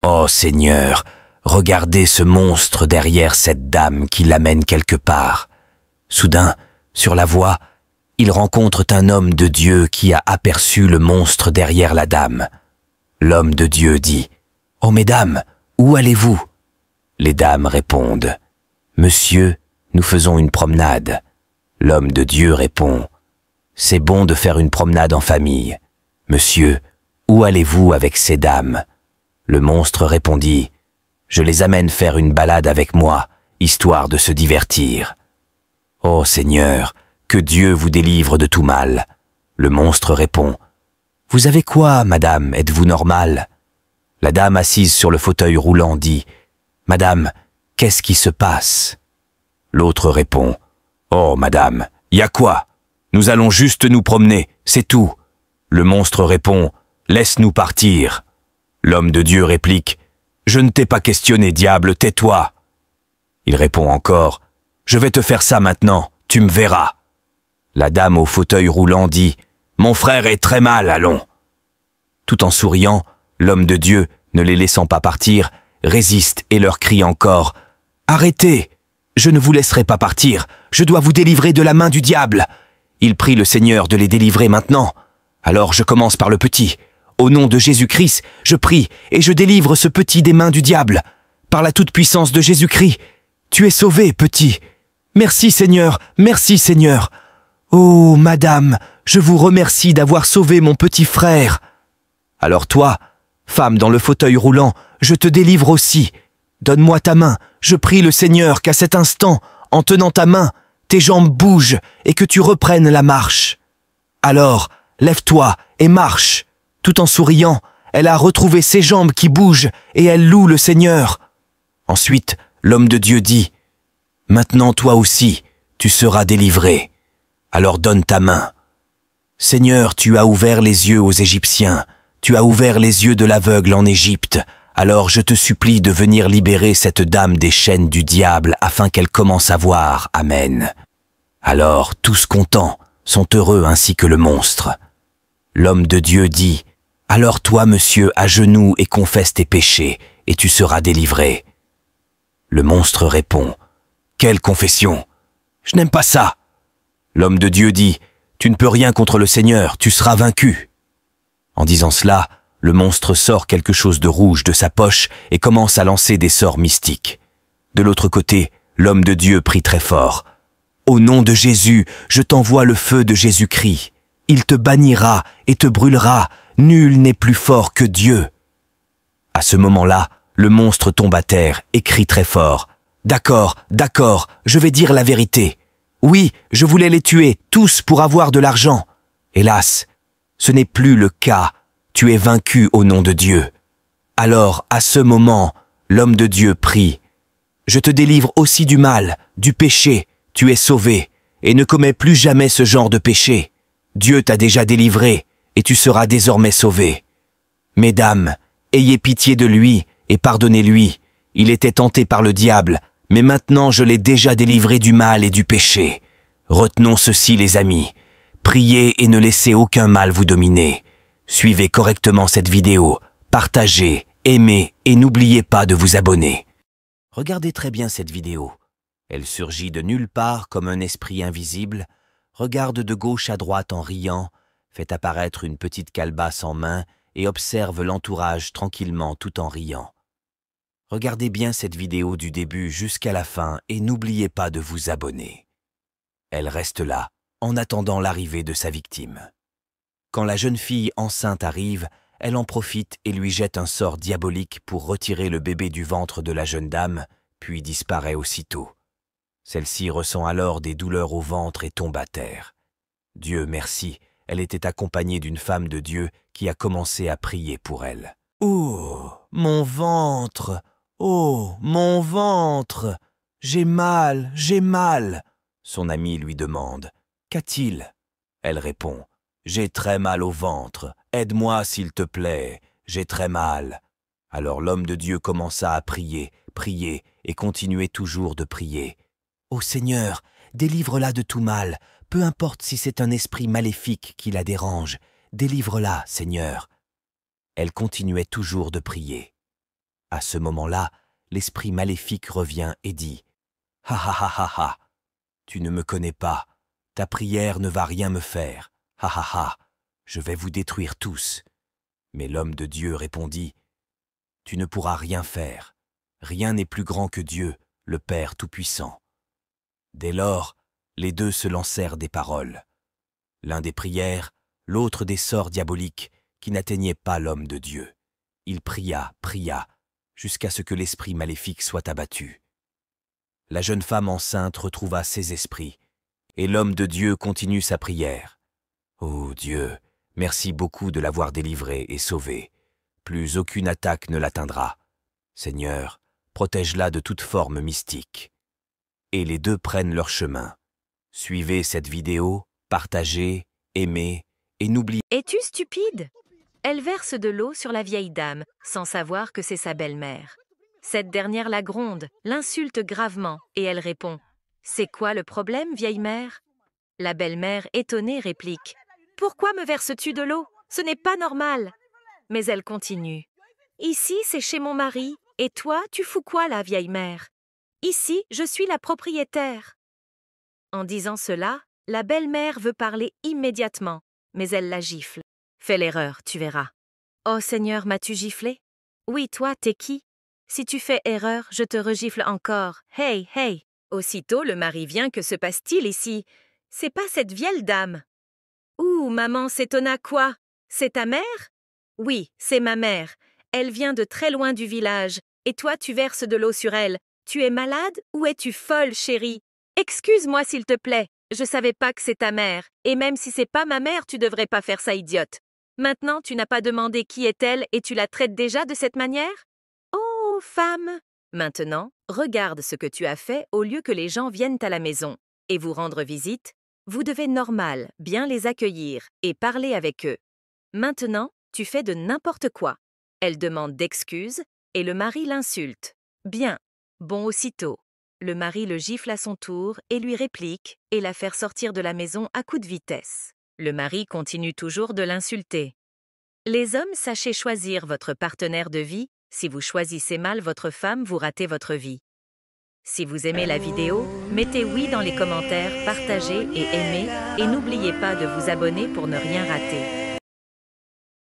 Oh Seigneur, regardez ce monstre derrière cette dame qui l'amène quelque part. Soudain, sur la voie, ils rencontrent un homme de Dieu qui a aperçu le monstre derrière la dame. L'homme de Dieu dit « Oh mesdames, où allez-vous » Les dames répondent « Monsieur, nous faisons une promenade. » L'homme de Dieu répond « C'est bon de faire une promenade en famille. Monsieur, où allez-vous avec ces dames ?» Le monstre répondit « Je les amène faire une balade avec moi, histoire de se divertir. » Ô Seigneur, que Dieu vous délivre de tout mal. Le monstre répond « Vous avez quoi, madame, êtes-vous normale ?» La dame assise sur le fauteuil roulant dit « Madame, qu'est-ce qui se passe ?» L'autre répond « Oh, madame, y a quoi? Nous allons juste nous promener, c'est tout. » Le monstre répond « Laisse-nous partir. » L'homme de Dieu réplique « Je ne t'ai pas questionné, diable, tais-toi. » Il répond encore « Je vais te faire ça maintenant, tu me verras. » La dame au fauteuil roulant dit « Mon frère est très mal, allons. » Tout en souriant, l'homme de Dieu, ne les laissant pas partir, résiste et leur crie encore « Arrêtez! Je ne vous laisserai pas partir, je dois vous délivrer de la main du diable. » Il prie le Seigneur de les délivrer maintenant. Alors je commence par le petit. Au nom de Jésus-Christ, je prie et je délivre ce petit des mains du diable. Par la toute-puissance de Jésus-Christ, tu es sauvé, petit. Merci Seigneur, merci Seigneur. Oh, madame, je vous remercie d'avoir sauvé mon petit frère. Alors toi, femme dans le fauteuil roulant, je te délivre aussi. Donne-moi ta main, je prie le Seigneur qu'à cet instant, en tenant ta main, tes jambes bougent et que tu reprennes la marche. Alors, lève-toi et marche. Tout en souriant, elle a retrouvé ses jambes qui bougent et elle loue le Seigneur. Ensuite, l'homme de Dieu dit « Maintenant toi aussi, tu seras délivré. Alors donne ta main. Seigneur, tu as ouvert les yeux aux Égyptiens, tu as ouvert les yeux de l'aveugle en Égypte. Alors je te supplie de venir libérer cette dame des chaînes du diable afin qu'elle commence à voir. Amen. » Alors tous contents, sont heureux ainsi que le monstre. L'homme de Dieu dit « Alors toi, monsieur, à genoux et confesse tes péchés, et tu seras délivré. » Le monstre répond « Quelle confession? Je n'aime pas ça. » L'homme de Dieu dit « Tu ne peux rien contre le Seigneur, tu seras vaincu. » En disant cela, le monstre sort quelque chose de rouge de sa poche et commence à lancer des sorts mystiques. De l'autre côté, l'homme de Dieu prie très fort. « Au nom de Jésus, je t'envoie le feu de Jésus-Christ. Il te bannira et te brûlera. Nul n'est plus fort que Dieu. » À ce moment-là, le monstre tombe à terre et crie très fort. « D'accord, d'accord, je vais dire la vérité. Oui, je voulais les tuer, tous pour avoir de l'argent. Hélas, ce n'est plus le cas. Tu es vaincu au nom de Dieu. » Alors, à ce moment, l'homme de Dieu prie. « Je te délivre aussi du mal, du péché. Tu es sauvé, et ne commets plus jamais ce genre de péché. Dieu t'a déjà délivré, et tu seras désormais sauvé. Mesdames, ayez pitié de lui, et pardonnez-lui. Il était tenté par le diable, mais maintenant je l'ai déjà délivré du mal et du péché. Retenons ceci, les amis. Priez et ne laissez aucun mal vous dominer. Suivez correctement cette vidéo, partagez, aimez et n'oubliez pas de vous abonner. Regardez très bien cette vidéo. Elle surgit de nulle part comme un esprit invisible, regarde de gauche à droite en riant, fait apparaître une petite calebasse en main et observe l'entourage tranquillement tout en riant. Regardez bien cette vidéo du début jusqu'à la fin et n'oubliez pas de vous abonner. Elle reste là, en attendant l'arrivée de sa victime. Quand la jeune fille enceinte arrive, elle en profite et lui jette un sort diabolique pour retirer le bébé du ventre de la jeune dame, puis disparaît aussitôt. Celle-ci ressent alors des douleurs au ventre et tombe à terre. Dieu merci, elle était accompagnée d'une femme de Dieu qui a commencé à prier pour elle. « Oh, mon ventre! Oh, mon ventre! J'ai mal, j'ai mal !» Son ami lui demande « Qu'a-t-il » Elle répond « J'ai très mal au ventre, aide-moi s'il te plaît, j'ai très mal. » Alors l'homme de Dieu commença à prier, prier et continuait toujours de prier. « Ô Seigneur, délivre-la de tout mal, peu importe si c'est un esprit maléfique qui la dérange, délivre-la, Seigneur. » Elle continuait toujours de prier. À ce moment-là, l'esprit maléfique revient et dit « Ha ha ha ha ha, tu ne me connais pas, ta prière ne va rien me faire, ha ha ha, je vais vous détruire tous. » Mais l'homme de Dieu répondit « Tu ne pourras rien faire, rien n'est plus grand que Dieu, le Père Tout-Puissant. » Dès lors, les deux se lancèrent des paroles. L'un des prières, l'autre des sorts diaboliques qui n'atteignaient pas l'homme de Dieu. Il pria, jusqu'à ce que l'esprit maléfique soit abattu. La jeune femme enceinte retrouva ses esprits, et l'homme de Dieu continue sa prière. « Ô Dieu, merci beaucoup de l'avoir délivrée et sauvée. Plus aucune attaque ne l'atteindra. Seigneur, protège-la de toute forme mystique. » Et les deux prennent leur chemin. Suivez cette vidéo, partagez, aimez, et n'oubliez pas... Es-tu stupide? Elle verse de l'eau sur la vieille dame, sans savoir que c'est sa belle-mère. Cette dernière la gronde, l'insulte gravement, et elle répond « C'est quoi le problème, vieille mère ?» La belle-mère, étonnée, réplique « Pourquoi me verses-tu de l'eau? Ce n'est pas normal !» Mais elle continue « Ici, c'est chez mon mari, et toi, tu fous quoi là, vieille mère? Ici, je suis la propriétaire. » En disant cela, la belle-mère veut parler immédiatement, mais elle la gifle. « Fais l'erreur, tu verras. »« Oh Seigneur, m'as-tu giflé? »« Oui, toi, t'es qui? Si tu fais erreur, je te regifle encore. Hey, hey !» Aussitôt, le mari vient. « Que se passe-t-il ici? C'est pas cette vieille dame. »« Ouh, maman s'étonna quoi? C'est ta mère? »« Oui, c'est ma mère. Elle vient de très loin du village, et toi tu verses de l'eau sur elle. Tu es malade ou es-tu folle, chérie? Excuse-moi s'il te plaît, je savais pas que c'est ta mère, et même si c'est pas ma mère, tu devrais pas faire ça, idiote. Maintenant, tu n'as pas demandé qui est-elle et tu la traites déjà de cette manière? Oh, femme! Maintenant, regarde ce que tu as fait au lieu que les gens viennent à la maison et vous rendre visite. Vous devez normal, bien les accueillir et parler avec eux. Maintenant, tu fais de n'importe quoi. Elle demande d'excuses et le mari l'insulte. Bien, bon aussitôt. Le mari le gifle à son tour et lui réplique et la faire sortir de la maison à coups de vitesse. Le mari continue toujours de l'insulter. Les hommes, sachez choisir votre partenaire de vie. Si vous choisissez mal votre femme, vous ratez votre vie. Si vous aimez la vidéo, mettez oui dans les commentaires, partagez et aimez, et n'oubliez pas de vous abonner pour ne rien rater.